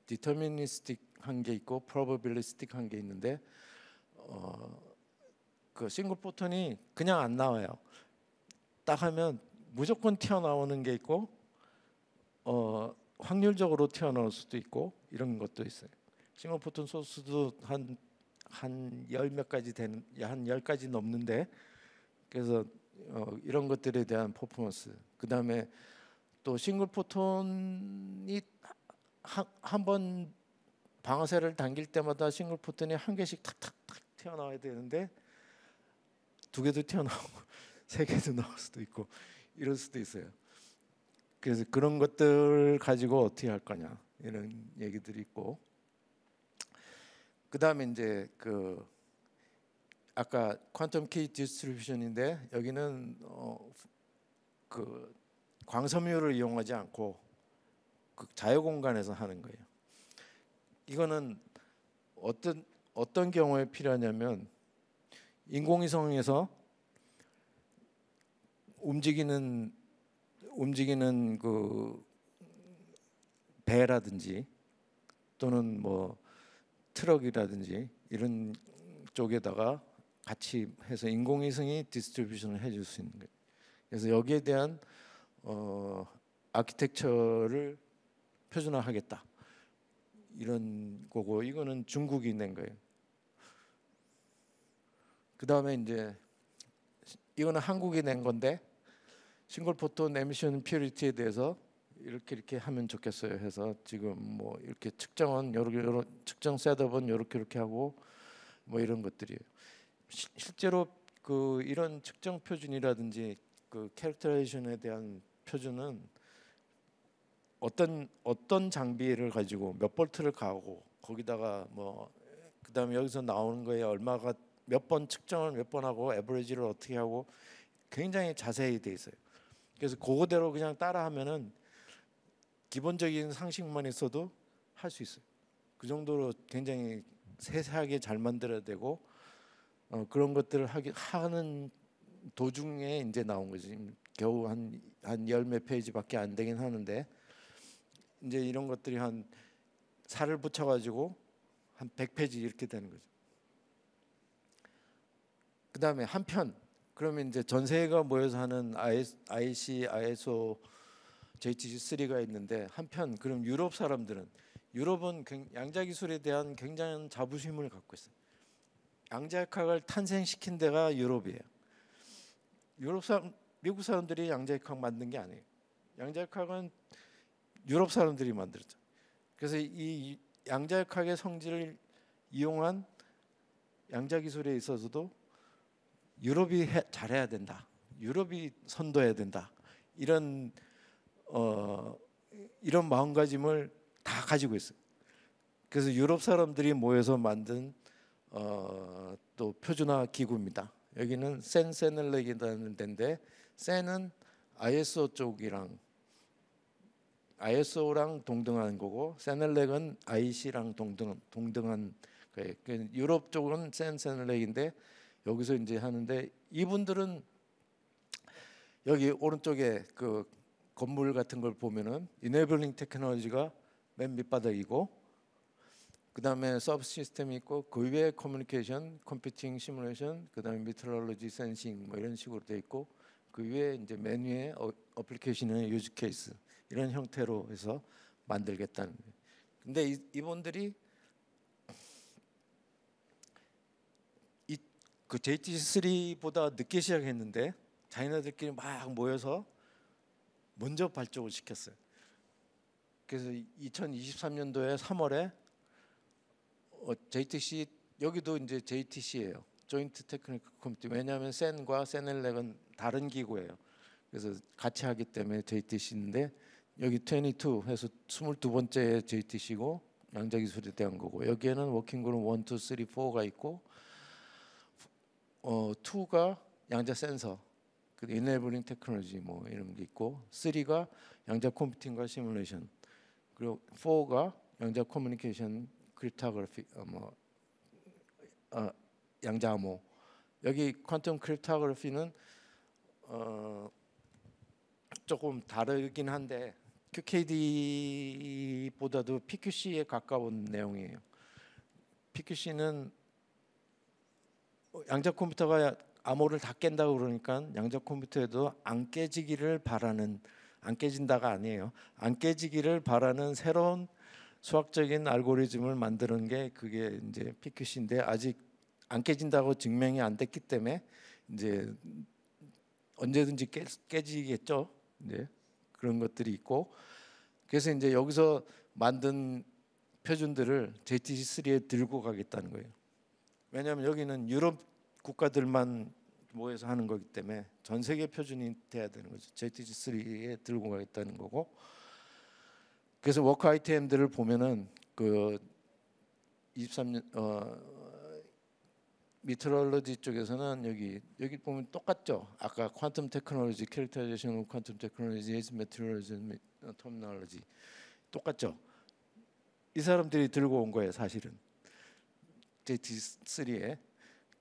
디터미니스틱한 게 있고 프로바빌리스틱한 게 있는데, 그 싱글 포톤이 그냥 안 나와요. 딱 하면 무조건 튀어나오는 게 있고, 확률적으로 튀어나올 수도 있고 이런 것도 있어요. 싱글 포톤 소스도 한 열 몇 가지 되는, 한 10가지 넘는데, 그래서 이런 것들에 대한 퍼포먼스, 그 다음에 또 싱글 포톤이 한 번 방아쇠를 당길 때마다 싱글 포톤이 한 개씩 탁탁탁 튀어나와야 되는데 2개도 튀어나오고 3개도 나올 수도 있고 이럴 수도 있어요. 그래서 그런 것들 가지고 어떻게 할 거냐 이런 얘기들이 있고, 그 다음에 이제 그 아까 퀀텀 키 디스트리뷰션인데, 여기는 그 광섬유를 이용하지 않고 그 자유 공간에서 하는 거예요. 이거는 어떤 경우에 필요하냐면, 인공위성에서 움직이는 그 배라든지 또는 뭐 트럭이라든지 이런 쪽에다가 같이 해서 인공위성이 디스트리뷰션을 해줄 수 있는 거예요. 그래서 여기에 대한 아키텍처를 표준화하겠다 이런 거고, 이거는 중국이 낸 거예요. 그 다음에 이제 이거는 한국이 낸 건데, 싱글 포톤 에미션 퓨리티에 대해서 이렇게 하면 좋겠어요 해서 지금 뭐 이렇게 측정은 요런 측정 셋업은 이렇게 하고 뭐 이런 것들이에요. 실제로 그 이런 측정 표준이라든지 그 캐릭터라이제이션에 대한 표준은 어떤 장비를 가지고 몇 볼트를 가고 거기다가 뭐 그다음에 여기서 나오는 거에 얼마가 몇 번 측정을 몇 번 하고 에버리지를 어떻게 하고 굉장히 자세히 돼 있어요. 그래서 그거대로 그냥 따라하면은 기본적인 상식만 있어도 할 수 있어요. 그 정도로 굉장히 세세하게 잘 만들어야 되고, 그런 것들을 하는 도중에 이제 나온 거지. 겨우 한 열 몇 페이지밖에 안 되긴 하는데, 이제 이런 것들이 한 살을 붙여가지고 한 100페이지 이렇게 되는 거죠. 그 다음에 한편, 그러면 이제 전 세계가 모여서 하는 IC, ISO, JTC3가 있는데, 한편 그럼 유럽은 양자 기술에 대한 굉장한 자부심을 갖고 있어요. 양자역학을 탄생시킨 데가 유럽이에요. 미국 사람들이 양자역학 만든 게 아니에요. 양자역학은 유럽 사람들이 만들었죠. 그래서 이 양자역학의 성질을 이용한 양자 기술에 있어서도 유럽이 잘해야 된다, 유럽이 선도해야 된다, 이런 마음가짐을 다 가지고 있어요. 그래서 유럽 사람들이 모여서 만든 또 표준화 기구입니다. 여기는 센셀렉이라는 데인데, 센은 ISO랑 동등한 거고, 세넬렉은 IC랑 동등한 거예요. 유럽 쪽은 센셀렉인데 여기서 이제 하는데, 이분들은 여기 오른쪽에 그 건물 같은 걸 보면은 이네블링 테크놀로지가 맨 밑바닥이고 그다음에 서브 시스템이 있고 그 위에 커뮤니케이션, 컴퓨팅, 시뮬레이션, 그다음에 미트롤로지, 센싱 뭐 이런 식으로 돼 있고 그 위에 이제 맨 위에 어플리케이션의 유즈 케이스 이런 형태로 해서 만들겠다는 거예요. 근데 이분들이 그 JT3보다 늦게 시작했는데 자기네들끼리 막 모여서 먼저 발족을 시켰어요. 그래서 2023년도에 3월에 JTC 여기도 이제 JTC예요. 조인트 테크니컬 커미티. 왜냐하면 센과 센엘렉은 다른 기구예요. 그래서 같이 하기 때문에 JTC인데 여기 22 해서 22번째 JTC고 양자기술에 대한 거고 여기에는 워킹그룹 1, 2, 3, 4가 있고 2가 양자 센서, 그 이네블링 테크놀로지 뭐 이런 게 있고 3가 양자 컴퓨팅과 시뮬레이션 그리고 4가 양자 커뮤니케이션 크립토그래피 양자 암호 여기 퀀텀 크립토그래피는 조금 다르긴 한데 QKD보다도 PQC에 가까운 내용이에요. PQC는 양자 컴퓨터가 암호를 다 깬다고 그러니까 양자 컴퓨터에도 안 깨지기를 바라는 안 깨진다가 아니에요. 안 깨지기를 바라는 새로운 수학적인 알고리즘을 만드는 게 그게 이제 PQC인데 아직 안 깨진다고 증명이 안 됐기 때문에 이제 언제든지 깨지겠죠. 이제 그런 것들이 있고 그래서 이제 여기서 만든 표준들을 JTC3에 들고 가겠다는 거예요. 왜냐하면 여기는 유럽 국가들만 모여서 하는 거기 때문에 전 세계 표준이 돼야 되는 거죠. JTC3에 들고 가겠다는 거고. 그래서 워크 아이템들을 보면은 그 23년 미트롤로지 쪽에서는 여기 보면 똑같죠. 아까 퀀텀 테크놀로지, 캐릭터라이제이션 퀀텀 테크놀로지, 메트롤로지, 터미널로지 똑같죠. 이 사람들이 들고 온 거예요, 사실은. JT3에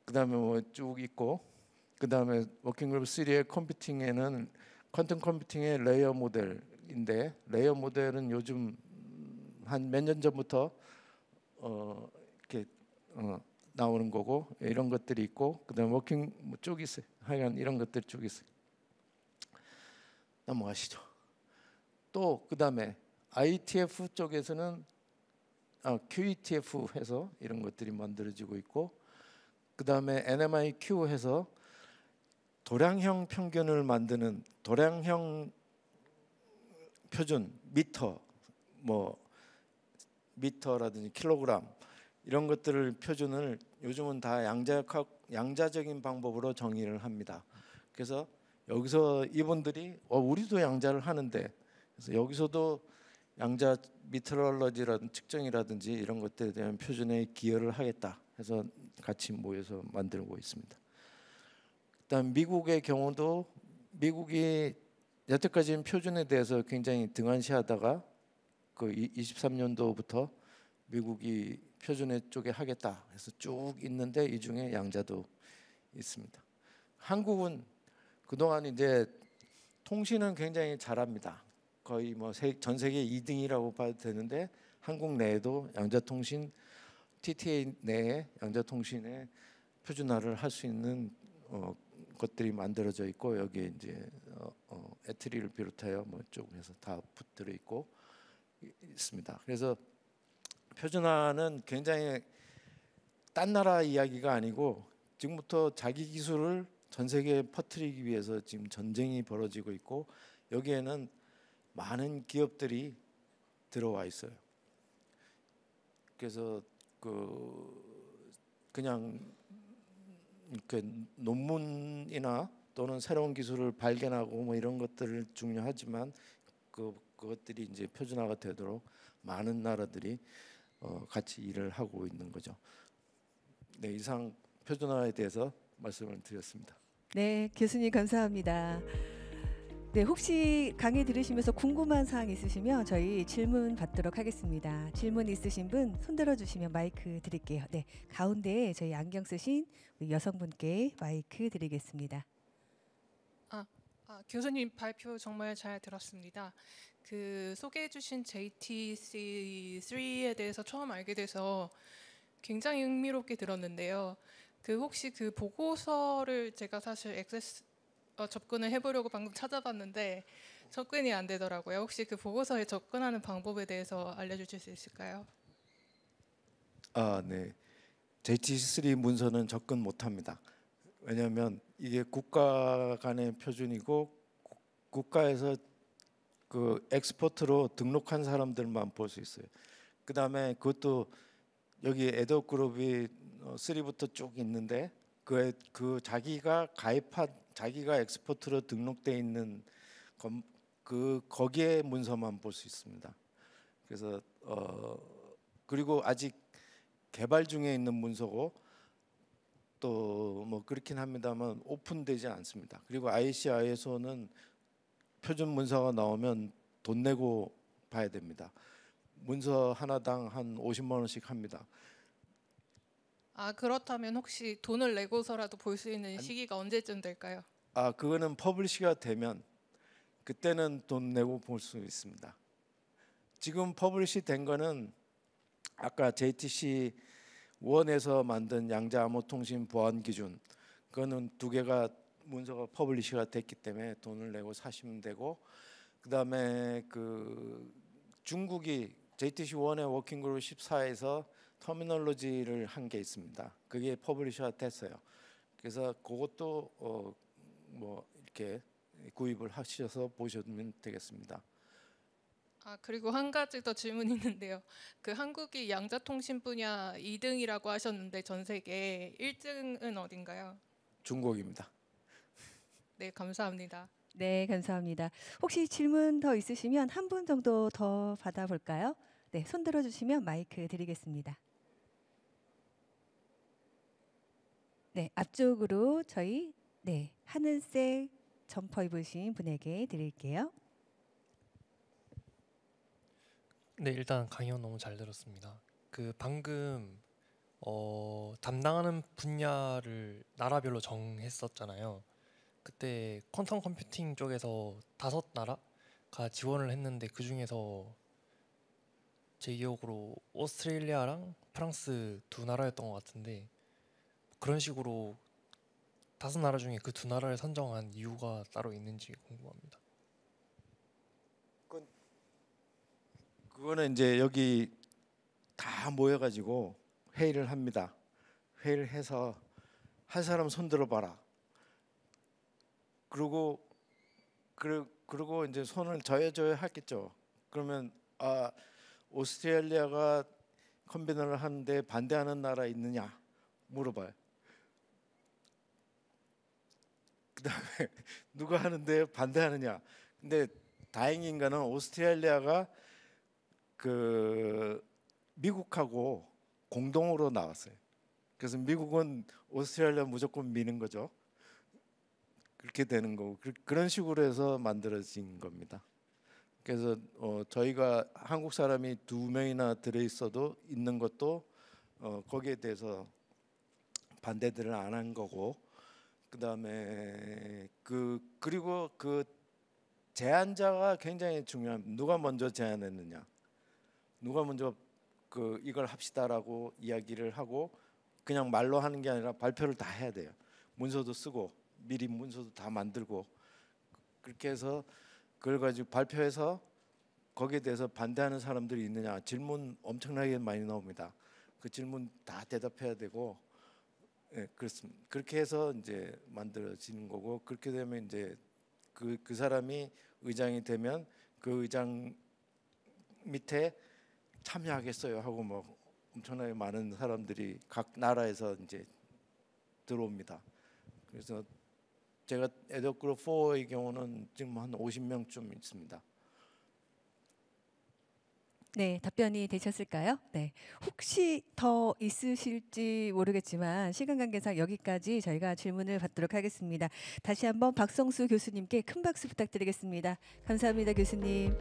그다음에 뭐 쭉 있고 그다음에 워킹그룹 3의 컴퓨팅에는 퀀텀 컴퓨팅의 레이어 모델인데 레이어 모델은 요즘 한 몇 년 전부터 이렇게 나오는 거고 이런 것들이 있고 그다음에 워킹 쭉 있어요. 하여간 이런 것들 쭉 있어요. 넘어가시죠. 또 그다음에 IETF 쪽에서는 QETF 해서 이런 것들이 만들어지고 있고 그다음에 NMIQ 해서 도량형 평균을 만드는 도량형 표준 미터 뭐 미터라든지 킬로그램 이런 것들을 표준을 요즘은 다 양자적인 방법으로 정의를 합니다. 그래서 여기서 이분들이 우리도 양자를 하는데 그래서 여기서도 양자 미트롤로지라든지 측정이라든지 이런 것들에 대한 표준에 기여를 하겠다 해서 같이 모여서 만들고 있습니다. 일단 미국의 경우도 미국이 여태까지는 표준에 대해서 굉장히 등한시하다가 그 23년도부터 미국이 표준의 쪽에 하겠다 해서 쭉 있는데 이 중에 양자도 있습니다. 한국은 그동안 이제 통신은 굉장히 잘합니다. 거의 뭐 전 세계 2등이라고 봐도 되는데 한국 내에도 양자통신 TTA 내에 양자통신의 표준화를 할 수 있는 것들이 만들어져 있고 여기에 이제 에트리를 비롯하여 뭐 쭉 해서 다 붙들어 있고 있습니다. 그래서 표준화는 굉장히 딴 나라 이야기가 아니고 지금부터 자기 기술을 전 세계에 퍼뜨리기 위해서 지금 전쟁이 벌어지고 있고 여기에는 많은 기업들이 들어와 있어요. 그래서 그냥 이렇게 논문이나 또는 새로운 기술을 발견하고 뭐 이런 것들을 중요하지만 그것들이 이제 표준화가 되도록 많은 나라들이 같이 일을 하고 있는 거죠. 네, 이상 표준화에 대해서 말씀을 드렸습니다. 네, 교수님 감사합니다. 네, 혹시 강의 들으시면서 궁금한 사항 있으시면 저희 질문 받도록 하겠습니다. 질문 있으신 분 손들어 주시면 마이크 드릴게요. 네, 가운데에 저희 안경 쓰신 우리 여성분께 마이크 드리겠습니다. 교수님 발표 정말 잘 들었습니다. 그 소개해주신 JTC3에 대해서 처음 알게 돼서 굉장히 흥미롭게 들었는데요. 그 혹시 그 보고서를 제가 사실 접근을 해보려고 방금 찾아봤는데 접근이 안 되더라고요. 혹시 그 보고서에 접근하는 방법에 대해서 알려주실 수 있을까요? 네. JTC3 문서는 접근 못합니다. 왜냐하면 이게 국가 간의 표준이고 국가에서 그 엑스포트로 등록한 사람들만 볼 수 있어요. 그 다음에 그것도 여기 에더 그룹이 3부터 쭉 있는데 그 자기가 자기가 엑스포트로 등록돼 있는 거기에 문서만 볼 수 있습니다. 그래서 그리고 아직 개발 중에 있는 문서고 또 뭐 그렇긴 합니다만 오픈되지 않습니다. 그리고 ICI에서는 표준 문서가 나오면 돈 내고 봐야 됩니다. 문서 하나당 한 50만 원씩 합니다. 그렇다면 혹시 돈을 내고서라도 볼 수 있는 시기가 언제쯤 될까요? 그거는 퍼블리시가 되면 그때는 돈 내고 볼 수 있습니다. 지금 퍼블리시 된 거는 아까 JTC 1에서 만든 양자 암호 통신 보안 기준 그거는 두 개가 문서가 퍼블리시가 됐기 때문에 돈을 내고 사시면 되고, 그다음에 그 중국이 JTC 1의 워킹 그룹 14에서 터미널로지를 한 게 있습니다. 그게 퍼블리시가 됐어요. 그래서 그것도 뭐 이렇게 구입을 하셔서 보시면 되겠습니다. 그리고 한 가지 더 질문이 있는데요. 그 한국이 양자통신 분야 2등이라고 하셨는데 전 세계 1등은 어딘가요? 중국입니다. 네, 감사합니다. 네, 감사합니다. 혹시 질문 더 있으시면 한 분 정도 더 받아볼까요? 네, 손 들어주시면 마이크 드리겠습니다. 네, 앞쪽으로 저희 하늘색 점퍼 입으신 분에게 드릴게요. 네, 일단 강연 너무 잘 들었습니다. 그 방금 담당하는 분야를 나라별로 정했었잖아요. 그때 퀀텀 컴퓨팅 쪽에서 5나라가 지원을 했는데 그 중에서 제 기억으로 오스트레일리아랑 프랑스 2나라였던 것 같은데, 그런 식으로 5나라 중에 그 2나라를 선정한 이유가 따로 있는지 궁금합니다. 그거는 이제 여기 다 모여가지고 회의를 합니다. 회의를 해서 한 사람 손 들어봐라. 그리고 이제 손을 저야 하겠죠. 그러면 오스트레일리아가 컨베너를 하는데 반대하는 나라 있느냐 물어봐요. 그다음에 누가 하는데 반대하느냐. 근데 다행인 거는 오스트레일리아가 그 미국하고 공동으로 나왔어요. 그래서 미국은 오스트레일리아 무조건 미는 거죠. 그렇게 되는 거고 그런 식으로 해서 만들어진 겁니다. 그래서 저희가 한국 사람이 2명이나 들어 있어도 있는 것도 거기에 대해서 반대들을 안 한 거고, 그다음에 그리고 그 제안자가 굉장히 중요합니다. 누가 먼저 제안했느냐, 누가 먼저 이걸 합시다라고 이야기를 하고 그냥 말로 하는 게 아니라 발표를 다 해야 돼요. 문서도 쓰고 미리 문서도 다 만들고 그렇게 해서 그걸 가지고 발표해서 거기에 대해서 반대하는 사람들이 있느냐 질문 엄청나게 많이 나옵니다. 그 질문 다 대답해야 되고, 그렇습니다. 그렇게 해서 이제 만들어지는 거고, 그렇게 되면 이제 그 사람이 의장이 되면 그 의장 밑에 참여하겠어요 하고 뭐 엄청나게 많은 사람들이 각 나라에서 이제 들어옵니다. 그래서 제가 에더그룹 4의 경우는 지금 한 50명쯤 있습니다. 네, 답변이 되셨을까요? 네, 혹시 더 있으실지 모르겠지만 시간 관계상 여기까지 저희가 질문을 받도록 하겠습니다. 다시 한번 박성수 교수님께 큰 박수 부탁드리겠습니다. 감사합니다, 교수님.